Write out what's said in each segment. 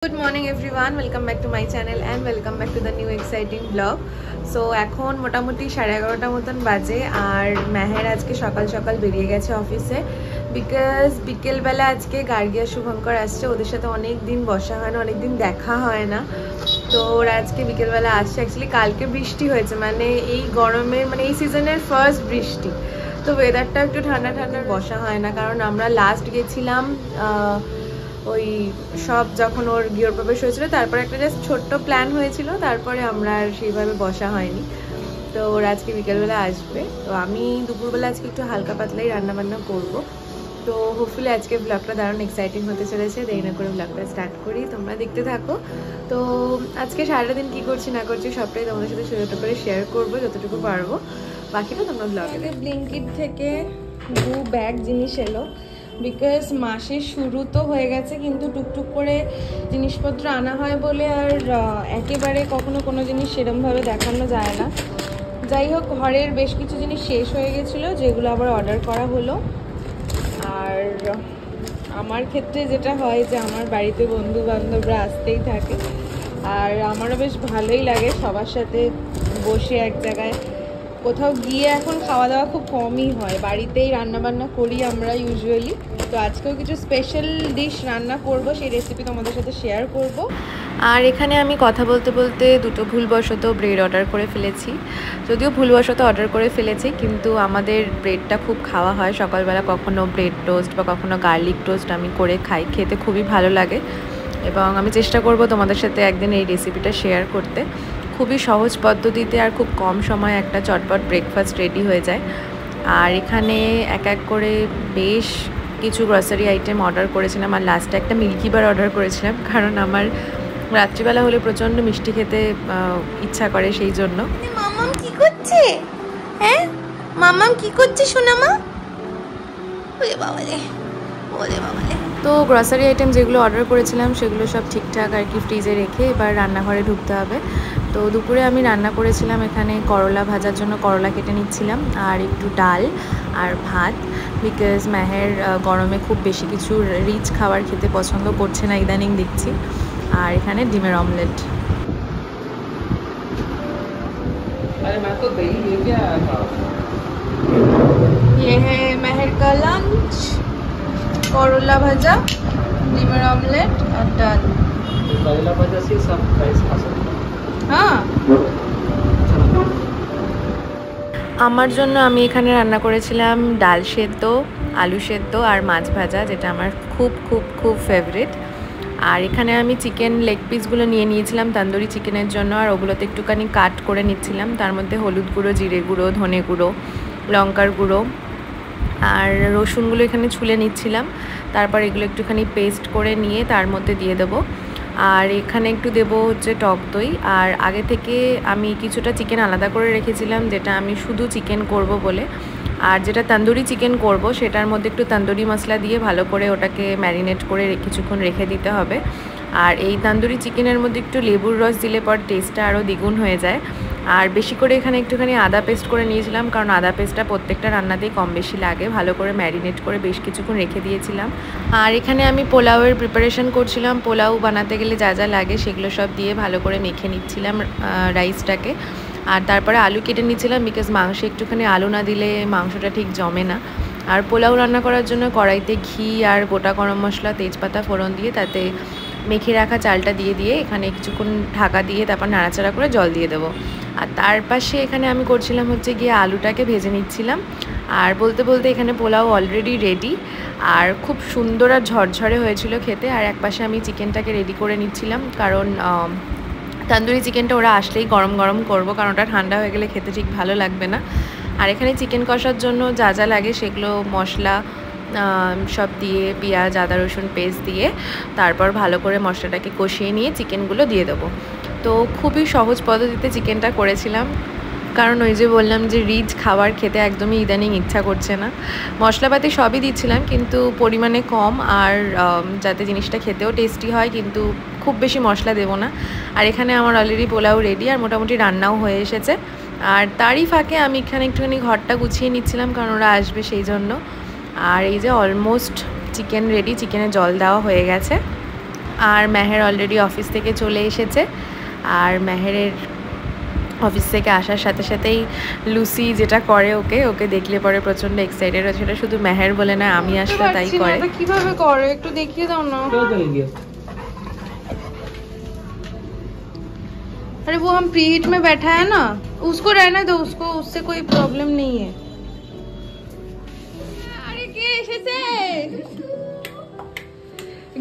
Good morning everyone, welcome back to my channel and welcome back to the new exciting vlog. So এখন মোটামুটি 11:30 মতন বাজে আর মেহের আজকে সকাল সকাল বেরিয়ে গেছে অফিসে বিকজ বিকেলবেলা আজকে গার্গিয়া শুভঙ্কর আসছে। ওদের সাথে অনেক দিন বসা হয় না, অনেক দিন দেখা হয় না, তো ওরা আজকে বিকেলবেলা আসছে। অ্যাকচুয়ালি কালকে বৃষ্টি হয়েছে, মানে এই গরমের মানে এই সিজনের ফার্স্ট বৃষ্টি, তো ওয়েদারটা একটু ঠান্ডা ঠান্ডা, বসা হয় না। কারণ আমরা লাস্ট গেছিলাম ওই সব যখন ওর গৃহপ্রবেশ হয়েছিল, তারপরে একটা জাস্ট ছোট্ট প্ল্যান হয়েছিল, তারপরে আমরা আর সেইভাবে বসা হয়নি। তো ওরা আজকে বিকেলবেলা আসবে, তো আমি দুপুরবেলা আজকে একটু হালকা পাতলাই রান্নাবান্না করব। তো হোপফুলি আজকে ব্লগটা দারুণ এক্সাইটিং হতে চলেছে। দেরি না করে ব্লগটা স্টার্ট করি, তোমরা দেখতে থাকো। তো আজকে সারাটা দিন কী করছি না করছি সবটাই তোমাদের সাথে ছোটো করে শেয়ার করবো যতটুকু পারবো, বাকিটা তোমরা ব্লগে। ব্লিঙ্কিট থেকে 2 ব্যাগ জিনিস এলো বিকজ মাসের শুরু তো হয়ে গেছে, কিন্তু টুকটুক করে জিনিসপত্র আনা হয় বলে আর একেবারে কখনো কোনো জিনিস সেরমভাবে দেখানো যায় না। যাই হোক, ঘরের বেশ কিছু জিনিস শেষ হয়ে গেছিলো, যেগুলো আবার অর্ডার করা হলো। আর আমার ক্ষেত্রে যেটা হয় যে আমার বাড়িতে বন্ধু বান্ধবরা আসতেই থাকে, আর আমারও বেশ ভালোই লাগে সবার সাথে বসে এক জায়গায় কোথাও গিয়ে। এখন খাওয়া দাওয়া খুব কমই হয়, বাড়িতেই রান্নাবান্না করি আমরা ইউজুয়ালি। তো আজকেও কিছু স্পেশাল ডিশ রান্না করব, সেই রেসিপি তোমাদের সাথে শেয়ার করব। আর এখানে আমি কথা বলতে বলতে দুটো ভুলবশত ব্রেড অর্ডার করে ফেলেছি। যদিও ভুলবশত অর্ডার করে ফেলেছি, কিন্তু আমাদের ব্রেডটা খুব খাওয়া হয় সকালবেলা, কখনো ব্রেড টোস্ট বা কখনো গার্লিক টোস্ট আমি করে খাই, খেতে খুবই ভালো লাগে। এবং আমি চেষ্টা করব তোমাদের সাথে একদিন এই রেসিপিটা শেয়ার করতে। খুবই সহজ পদ্ধতিতে আর খুব কম সময়ে একটা চটপট ব্রেকফাস্ট রেডি হয়ে যায়। আর এখানে এক এক করে বেশ কিছু গ্রসারি আইটেম অর্ডার করেছিলাম, আর লাস্টে একটা মিল্কি বার অর্ডার করেছিলাম, কারণ আমার রাত্রিবেলা হলে প্রচণ্ড মিষ্টি খেতে ইচ্ছা করে, সেই জন্য। মামাম কি করছে? হ্যাঁ মামাম কি করছে সোনামা? ওরে বাবালে, ওরে বাবালে। তো গ্রসারি আইটেম যেগুলো অর্ডার করেছিলাম সেগুলো সব ঠিকঠাক আর কি ফ্রিজে রেখে এবার রান্নাঘরে ঢুকতে হবে। তো দুপুরে আমি রান্না করেছিলাম এখানে করলা ভাজার জন্য করলা কেটে নিচ্ছিলাম, আর একটু ডাল আর ভাত, বিকজ মেহের গরমে খুব বেশি কিছু রিচ খাবার খেতে পছন্দ করছে না ইদানিং দেখছি। আর এখানে ডিমের অমলেট। ये है मेहर का लंच, करला भाजा, ডিমের অমলেট আর ডাল। করলা ভাজা से सब राइस खा सकते हैं। हाँ, আমার জন্য আমি এখানে রান্না করেছিলাম ডাল সেদ্ধ, আলু সেদ্ধ আর মাছ ভাজা, যেটা আমার খুব খুব খুব ফেভারিট। আর এখানে আমি চিকেন লেগ পিসগুলো নিয়ে নিয়েছিলাম তন্দুরি চিকেনের জন্য, আর ওগুলোতে একটুখানি কাট করে নিচ্ছিলাম। তার মধ্যে হলুদ গুঁড়ো, জিরে গুঁড়ো, ধনে গুঁড়ো, লঙ্কার গুঁড়ো আর রসুনগুলো এখানে ছুলে নিচ্ছিলাম। তারপর এগুলো একটুখানি পেস্ট করে নিয়ে তার মধ্যে দিয়ে দেবো। আর এখানে একটু দেবো হচ্ছে টক দই। আর আগে থেকে আমি কিছুটা চিকেন আলাদা করে রেখেছিলাম, যেটা আমি শুধু চিকেন করব বলে। আর যেটা তন্দুরি চিকেন করব সেটার মধ্যে একটু তন্দুরি মশলা দিয়ে ভালো করে ওটাকে ম্যারিনেট করে কিছুক্ষণ রেখে দিতে হবে। আর এই তন্দুরি চিকেনের মধ্যে একটু লেবুর রস দিলে পর টেস্টটা আরও দ্বিগুণ হয়ে যায়। আর বেশি করে এখানে একটুখানি আদা পেস্ট করে নিয়েছিলাম, কারণ আদা পেস্টটা প্রত্যেকটা রান্নাতেই কম বেশি লাগে। ভালো করে ম্যারিনেট করে বেশ কিছুক্ষণ রেখে দিয়েছিলাম। আর এখানে আমি পোলাওয়ের প্রিপারেশন করছিলাম। পোলাও বানাতে গেলে যা যা লাগে সেগুলো সব দিয়ে ভালো করে মেখে নিচ্ছিলাম রাইসটাকে। আর তারপরে আলু কেটে নিচ্ছিলাম, বিকজ মাংসে একটুখানি আলু না দিলে মাংসটা ঠিক জমে না। আর পোলাও রান্না করার জন্য কড়াইতে ঘি আর গোটা গরম মশলা, তেজপাতা ফোড়ন দিয়ে তাতে মেখে রাখা চালটা দিয়ে এখানে কিছুক্ষণ ঢাকা দিয়ে তারপর নাড়াচাড়া করে জল দিয়ে দেবো। আর তার পাশে এখানে আমি করছিলাম হচ্ছে গিয়ে আলুটাকে ভেজে নিচ্ছিলাম। আর বলতে বলতে এখানে পোলাও অলরেডি রেডি, আর খুব সুন্দর আর ঝরঝরে হয়েছিল খেতে। আর এক পাশে আমি চিকেনটাকে রেডি করে নিচ্ছিলাম, কারণ তন্দুরি চিকেনটা ওরা আসলেই গরম গরম করবো, কারণ ওটা ঠান্ডা হয়ে গেলে খেতে ঠিক ভালো লাগবে না। আর এখানে চিকেন কষার জন্য যা যা লাগে সেগুলো মশলা সব দিয়ে, পেঁয়াজ আদা রসুন পেস্ট দিয়ে তারপর ভালো করে মশলাটাকে কষিয়ে নিয়ে চিকেনগুলো দিয়ে দেবো। তো খুবই সহজ পদ্ধতিতে চিকেনটা করেছিলাম, কারণ ওই যে বললাম যে রিচ খাবার খেতে একদমই ইদানিং ইচ্ছা করছে না। মশলাপাতি সবই দিচ্ছিলাম, কিন্তু পরিমাণে কম, আর যাতে জিনিসটা খেতেও টেস্টি হয়, কিন্তু খুব বেশি মশলা দেবো না। আর এখানে আমার অলরেডি পোলাও রেডি, আর মোটামুটি রান্নাও হয়ে এসেছে। আর তারই ফাঁকে আমি এখানে একটুখানি ঘরটা গুছিয়ে নিচ্ছিলাম, কারণ ওরা আসবে সেই জন্য। আর এই যে অলমোস্ট চিকেন রেডি, চিকেনে জল দেওয়া হয়ে গেছে। আর মেহের অলরেডি অফিস থেকে চলে এসেছে। আর মেহেরের অফিস থেকে আসার সাথে সাথেই লুসি যেটা করে ওকে ওকে দেখলে পরে প্রচন্ড এক্সাইটেড হয়। সেটা শুধু মেহের বলে না, আমি আসলে তাই করে। কিভাবে করে একটু দেখিয়ে দাও না। अरे वो हम प्री हीट में बैठा है ना, उसको रहने दो, उसको उससे कोई प्रॉब्लम नहीं है। अरे কে এসেছে?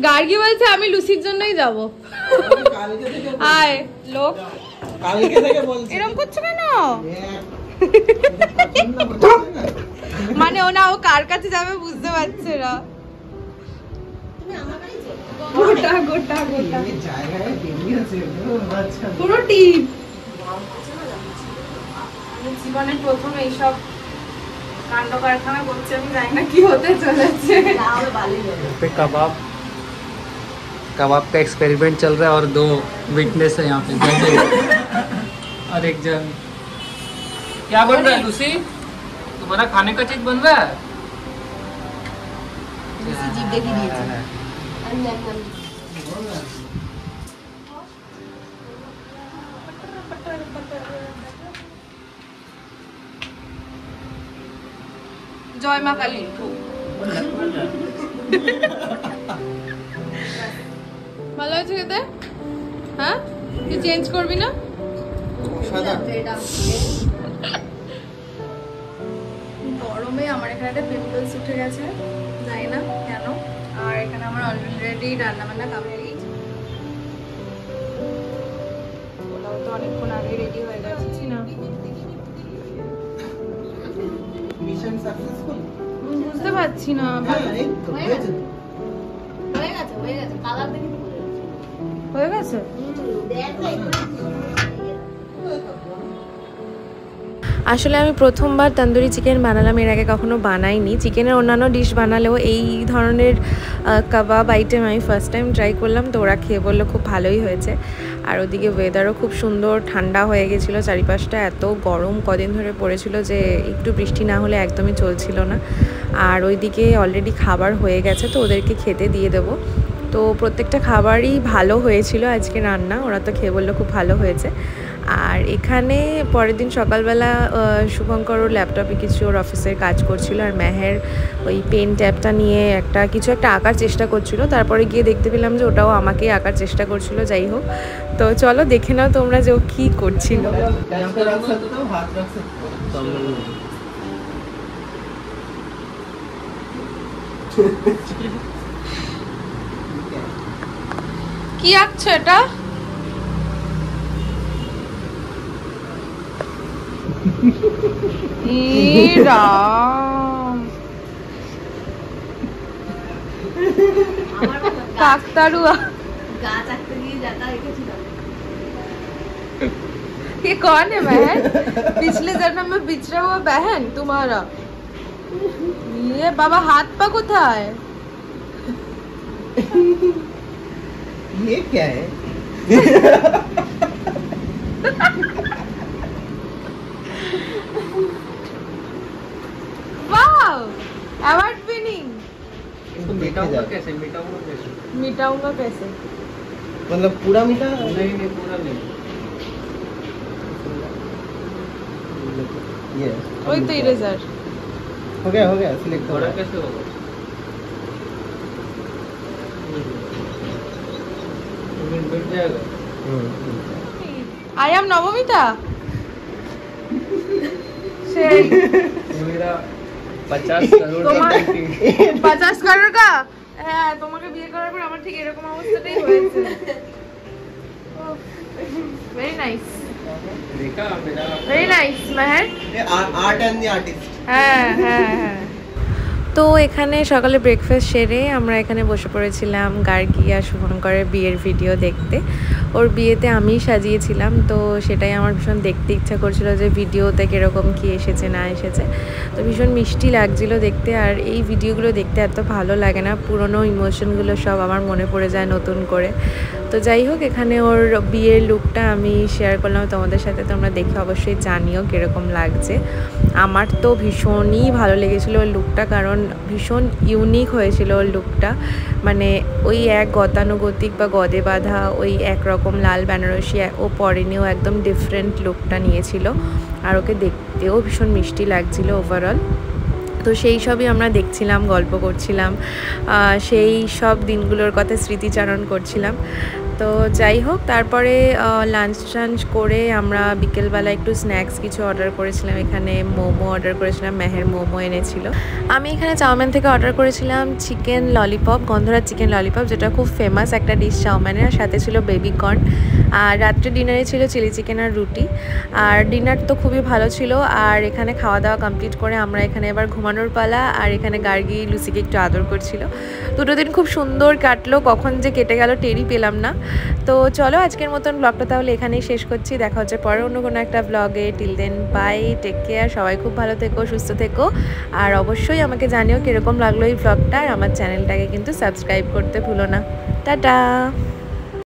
গার্গি বলছে আমি লুসির জন্যই যাব। আয় লোক কালকে থেকে বলছি এরকম করছো কেন? মানে ও কার কাছে যাবে বুঝতে পারছে না। গোটা গোটা গোটা পুরো টিম। জীবনে প্রথম এইসব কাণ্ড কারখানা করছে, আমি জানি না কি হতে চলেছে। कबाब का एक्सपेरिमेंट चल रहा है और 2 विटनेस है यहाँ पे और एक जन। क्या बन रहा है लूसी? तुम्हारा खाने का चीज बन रहा है? जीभ देखी दिए জয় মা কালী। ভালো আছে খেতে? হ্যাঁ তুই চেঞ্জ করবি না? গরমে আমার এখানে একটা পিম্পলস উঠে গেছে, জানি না কেন। আর এখানে আমার অলরেডি রান্না বান্না কমপ্লিট। ওটাও তো অনেকক্ষণ আগে রেডি হয়ে যাচ্ছি না। মিশন সাকসেসফুল বুঝতে পারছি না। হয়ে গেছে। আসলে আমি প্রথমবার তন্দুরি চিকেন বানালাম, এর আগে কখনো বানাইনি। চিকেনের অন্যান্য ডিশ বানালেও এই ধরনের কাবাব আইটেম আমি ফার্স্ট টাইম ট্রাই করলাম। তো ওরা খেয়ে বললো খুব ভালোই হয়েছে। আর ওদিকে ওয়েদারও খুব সুন্দর, ঠান্ডা হয়ে গেছিলো। চারিপাশটা এত গরম কদিন ধরে পড়েছিল যে একটু বৃষ্টি না হলে একদমই চলছিল না। আর ওইদিকে অলরেডি খাবার হয়ে গেছে, তো ওদেরকে খেতে দিয়ে দেবো। তো প্রত্যেকটা খাবারই ভালো হয়েছিল আজকে রান্না, ওরা তো খেয়ে বললো খুব ভালো হয়েছে। আর এখানে পরের দিন সকালবেলা শুভঙ্কর ওর ল্যাপটপে কিছু ওর অফিসের কাজ করছিল, আর মেহের ওই পেন ট্যাবটা নিয়ে কিছু একটা আঁকার চেষ্টা করছিল। তারপরে গিয়ে দেখতে পেলাম যে ওটাও আমাকেই আঁকার চেষ্টা করছিল। যাই হোক, তো চলো দেখে নাও তোমরা যে ও কী করছিল। কি আঁকছো এটা? काकतारुआ ये कौन है बहन? पिछले जन्म में बिछड़ा हुआ बहन तुम्हारा। ये बाबा हाथ पा कोथाय? ये क्या है? Wow, award winning. मिटाऊंगा कैसे? मिटाऊंगा कैसे? मतलब पूरा मिटा? नहीं पूरा नहीं। ये वही तो इरेजर हो गया सिलेक्ट। थोड़ा कैसे होगा? मिट जाएगा। I am Navmita. मेरा 50 करोड़ का 50 करोड़ का। হ্যাঁ, তোমাকে বিয়ে করার পর আমার ঠিক এরকম অবস্থাটাই হয়েছে। ভেরি নাইস, देखा मेरा very nice Meher. Art and the artist. হ্যাঁ হ্যাঁ হ্যাঁ। তো এখানে সকালে ব্রেকফাস্ট সেরে আমরা এখানে বসে পড়েছিলাম গার্গী আর শুভঙ্করের বিয়ের ভিডিও দেখতে। ওর বিয়েতে আমিই সাজিয়েছিলাম, তো সেটাই আমার ভীষণ দেখতে ইচ্ছা করছিল যে ভিডিওতে কীরকম কী এসেছে না এসেছে। তো ভীষণ মিষ্টি লাগছিল দেখতে, আর এই ভিডিওগুলো দেখতে এত ভালো লাগে না, পুরনো ইমোশনগুলো সব আমার মনে পড়ে যায় নতুন করে। তো যাই হোক, এখানে ওর বিয়ের লুকটা আমি শেয়ার করলাম তোমাদের সাথে, তোমরা দেখে অবশ্যই জানিও কীরকম লাগছে। আমার তো ভীষণই ভালো লেগেছিলো ওর লুকটা, কারণ ভীষণ ইউনিক হয়েছিল ওর লুকটা। মানে ওই এক গতানুগতিক বা গদে বাঁধা ওই একরকম লাল বেনারসি ও পরেনিও একদম ডিফারেন্ট লুকটা নিয়েছিল, আর ওকে দেখতেও ভীষণ মিষ্টি লাগছিল ওভারঅল। তো সেই সবই আমরা দেখছিলাম, গল্প করছিলাম, সেই সব দিনগুলোর কথা স্মৃতিচারণ করছিলাম। তো যাই হোক, তারপরে লাঞ্চ করে আমরা বিকেলবেলা একটু স্ন্যাক্স কিছু অর্ডার করেছিলাম। এখানে মোমো অর্ডার করেছিলাম, মেহের মোমো এনেছিল। আমি এখানে চাউমিন থেকে অর্ডার করেছিলাম চিকেন ললিপপ, গন্ধরাজ চিকেন ললিপপ, যেটা খুব ফেমাস একটা ডিশ চাউমিনের। আর সাথে ছিল বেবি কর্ন। আর রাত্রে ডিনারে ছিল চিলি চিকেন আর রুটি। আর ডিনার তো খুবই ভালো ছিল। আর এখানে খাওয়া দাওয়া কমপ্লিট করে আমরা এখানে এবার ঘুমানোর পালা। আর এখানে গার্গি লুসিকে একটু আদর করছিল। দুটো দিন খুব সুন্দর কাটলো, কখন যে কেটে গেল টেরই পেলাম না। তো চলো, আজকের মতন ব্লগটা তাহলে এখানেই শেষ করছি। দেখা হচ্ছে পরে অন্য কোনো একটা ব্লগে। Till then bye, take care, সবাই খুব ভালো থেকো, সুস্থ থেকো। আর অবশ্যই আমাকে জানিও কীরকম লাগলো এই ব্লগটা। আর আমার চ্যানেলটাকে কিন্তু সাবস্ক্রাইব করতে ভুলো না। টাটা।